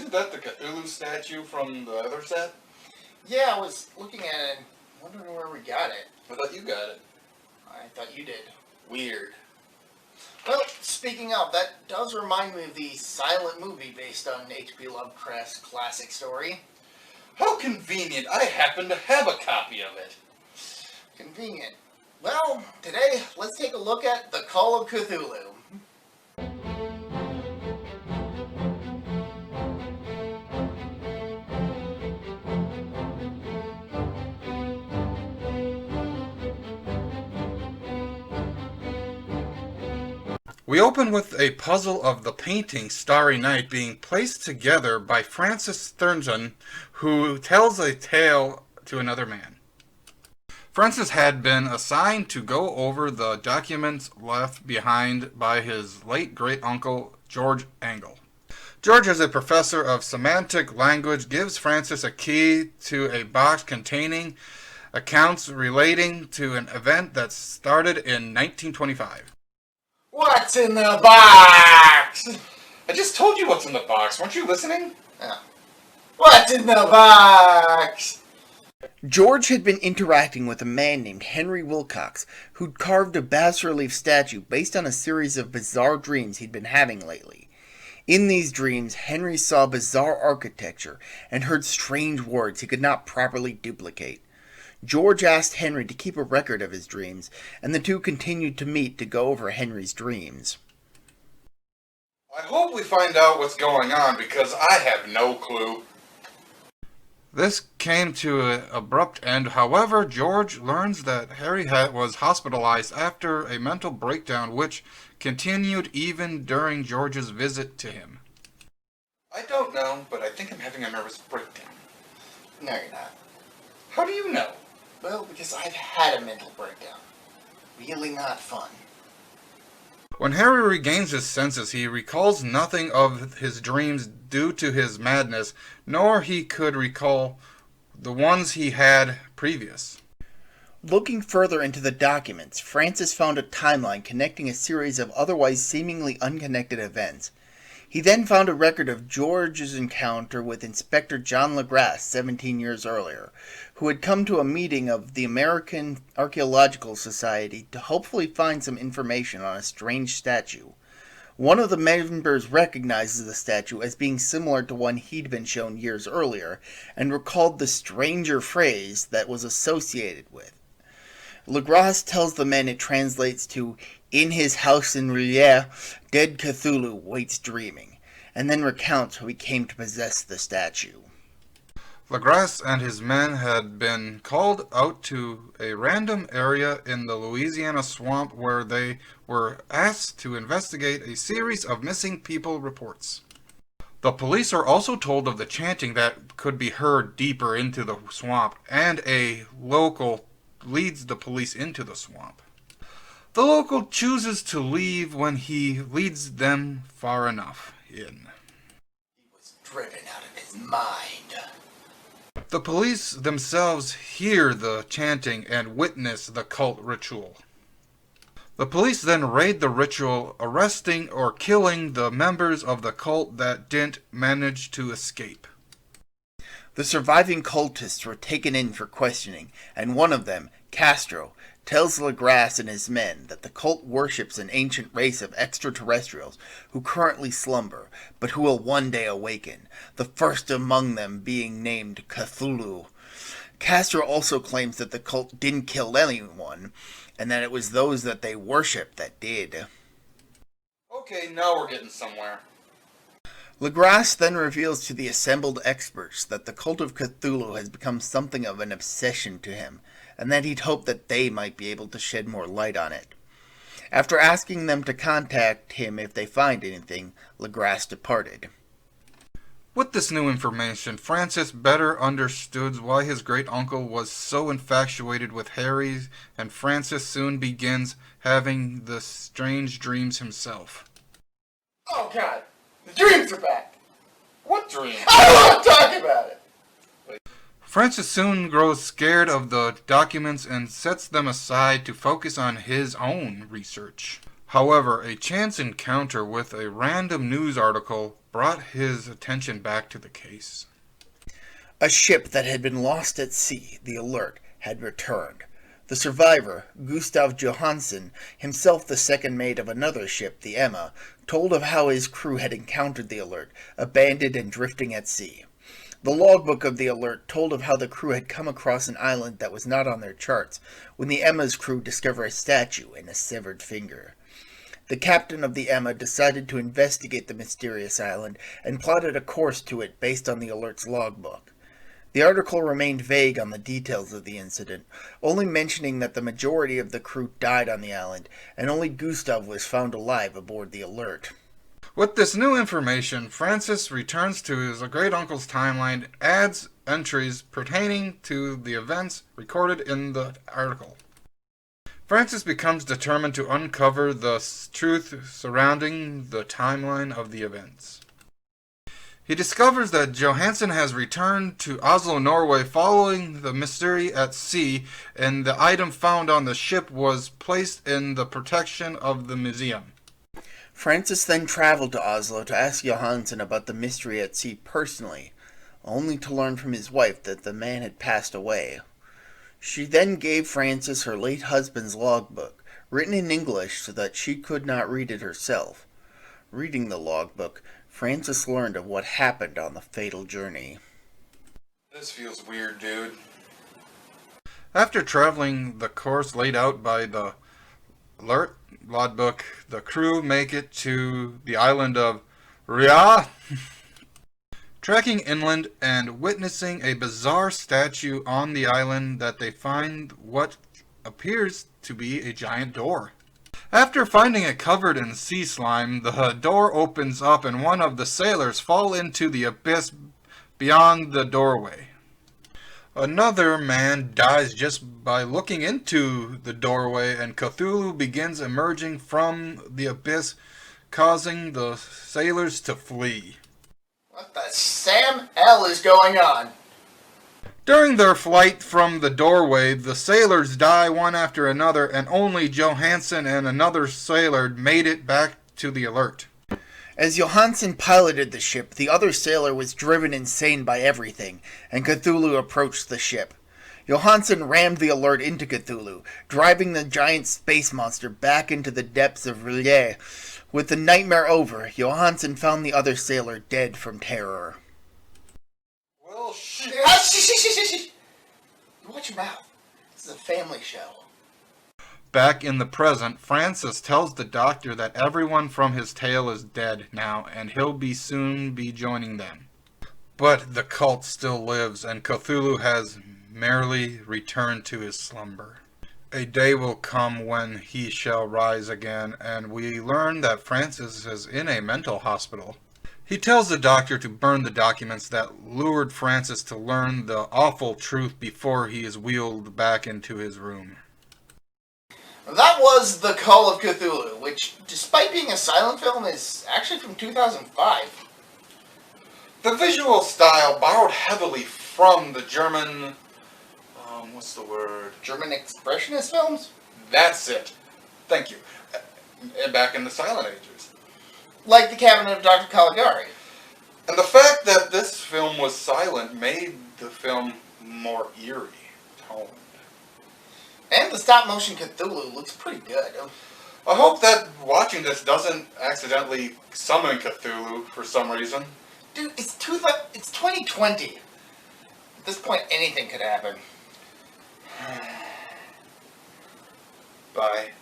Isn't that the Cthulhu statue from the other set? Yeah, I was looking at it and wondering where we got it. I thought you got it. I thought you did. Weird. Well, speaking of, that does remind me of the silent movie based on H.P. Lovecraft's classic story. How convenient. I happen to have a copy of it. Convenient. Well, today, let's take a look at the Call of Cthulhu. We open with a puzzle of the painting Starry Night being placed together by Francis Sturgeon, who tells a tale to another man. Francis had been assigned to go over the documents left behind by his late great-uncle, George Angle. George, as a professor of semantic language, gives Francis a key to a box containing accounts relating to an event that started in 1925. What's in the box? I just told you what's in the box. Weren't you listening? Oh. What's in the box? George had been interacting with a man named Henry Wilcox, who'd carved a bas-relief statue based on a series of bizarre dreams he'd been having lately. In these dreams, Henry saw bizarre architecture and heard strange words he could not properly duplicate. George asked Henry to keep a record of his dreams, and the two continued to meet to go over Henry's dreams. I hope we find out what's going on, because I have no clue. This came to an abrupt end. However, George learns that Harry was hospitalized after a mental breakdown which continued even during George's visit to him. I don't know, but I think I'm having a nervous breakdown. No, you're not. How do you know? Well, because I've had a mental breakdown. Really not fun. When Harry regains his senses, he recalls nothing of his dreams due to his madness, nor he could recall the ones he had previous. Looking further into the documents, Francis found a timeline connecting a series of otherwise seemingly unconnected events. He then found a record of George's encounter with Inspector John LeGrasse 17 years earlier, who had come to a meeting of the American Archaeological Society to hopefully find some information on a strange statue. One of the members recognizes the statue as being similar to one he'd been shown years earlier, and recalled the stranger phrase that was associated with. LeGrasse tells the men it translates to, "In his house in Rilliere, dead Cthulhu waits dreaming," and then recounts how he came to possess the statue. LeGrasse and his men had been called out to a random area in the Louisiana swamp where they were asked to investigate a series of missing people reports. The police are also told of the chanting that could be heard deeper into the swamp, and a local leads the police into the swamp. The local chooses to leave when he leads them far enough in. He was driven out of his mind. The police themselves hear the chanting and witness the cult ritual. The police then raid the ritual, arresting or killing the members of the cult that didn't manage to escape. The surviving cultists were taken in for questioning, and one of them, Castro, tells LeGrasse and his men that the cult worships an ancient race of extraterrestrials who currently slumber, but who will one day awaken, the first among them being named Cthulhu. Castro also claims that the cult didn't kill anyone, and that it was those that they worship that did. Okay, now we're getting somewhere. LeGrasse then reveals to the assembled experts that the cult of Cthulhu has become something of an obsession to him, and that he'd hoped that they might be able to shed more light on it. After asking them to contact him if they find anything, LeGrasse departed. With this new information, Francis better understood why his great-uncle was so infatuated with Harry, and Francis soon begins having the strange dreams himself. Oh God, the dreams are back. What dream? I don't want to talk about it. Francis soon grows scared of the documents and sets them aside to focus on his own research. However, a chance encounter with a random news article brought his attention back to the case. A ship that had been lost at sea, the Alert, had returned. The survivor, Gustav Johansen, himself the second mate of another ship, the Emma, told of how his crew had encountered the Alert, abandoned and drifting at sea. The logbook of the Alert told of how the crew had come across an island that was not on their charts, when the Emma's crew discovered a statue and a severed finger. The captain of the Emma decided to investigate the mysterious island and plotted a course to it based on the Alert's logbook. The article remained vague on the details of the incident, only mentioning that the majority of the crew died on the island, and only Gustav was found alive aboard the Alert. With this new information, Francis returns to his great-uncle's timeline, adds entries pertaining to the events recorded in the article. Francis becomes determined to uncover the truth surrounding the timeline of the events. He discovers that Johansen has returned to Oslo, Norway following the mystery at sea, and the item found on the ship was placed in the protection of the museum. Francis then traveled to Oslo to ask Johansen about the mystery at sea personally, only to learn from his wife that the man had passed away. She then gave Francis her late husband's logbook, written in English so that she could not read it herself. Reading the logbook, Francis learned of what happened on the fatal journey. This feels weird, dude. After traveling the course laid out by the Alert logbook, the crew make it to the island of Rhea. Trekking inland and witnessing a bizarre statue on the island that they find what appears to be a giant door. After finding it covered in sea slime, the door opens up and one of the sailors fall into the abyss beyond the doorway. Another man dies just by looking into the doorway, and Cthulhu begins emerging from the abyss, causing the sailors to flee. What the Sam L is going on? During their flight from the doorway, the sailors die one after another, and only Johansen and another sailor made it back to the Alert. As Johansen piloted the ship, the other sailor was driven insane by everything, and Cthulhu approached the ship. Johansen rammed the Alert into Cthulhu, driving the giant space monster back into the depths of R'lyeh. With the nightmare over, Johansen found the other sailor dead from terror. Well, shit. Watch your mouth. This is a family show. Back in the present, Francis tells the doctor that everyone from his tale is dead now, and he'll soon be joining them. But the cult still lives, and Cthulhu has merely returned to his slumber. A day will come when he shall rise again, and we learn that Francis is in a mental hospital. He tells the doctor to burn the documents that lured Francis to learn the awful truth before he is wheeled back into his room. That was the Call of Cthulhu, which, despite being a silent film, is actually from 2005. The visual style borrowed heavily from the German... what's the word? German expressionist films? That's it. Thank you. Back in the Silent Ages. Like The Cabinet of Dr. Caligari. And the fact that this film was silent made the film more eerie toned. And the stop-motion Cthulhu looks pretty good. I hope that watching this doesn't accidentally summon Cthulhu for some reason. Dude, it's 2020. At this point, anything could happen. Bye.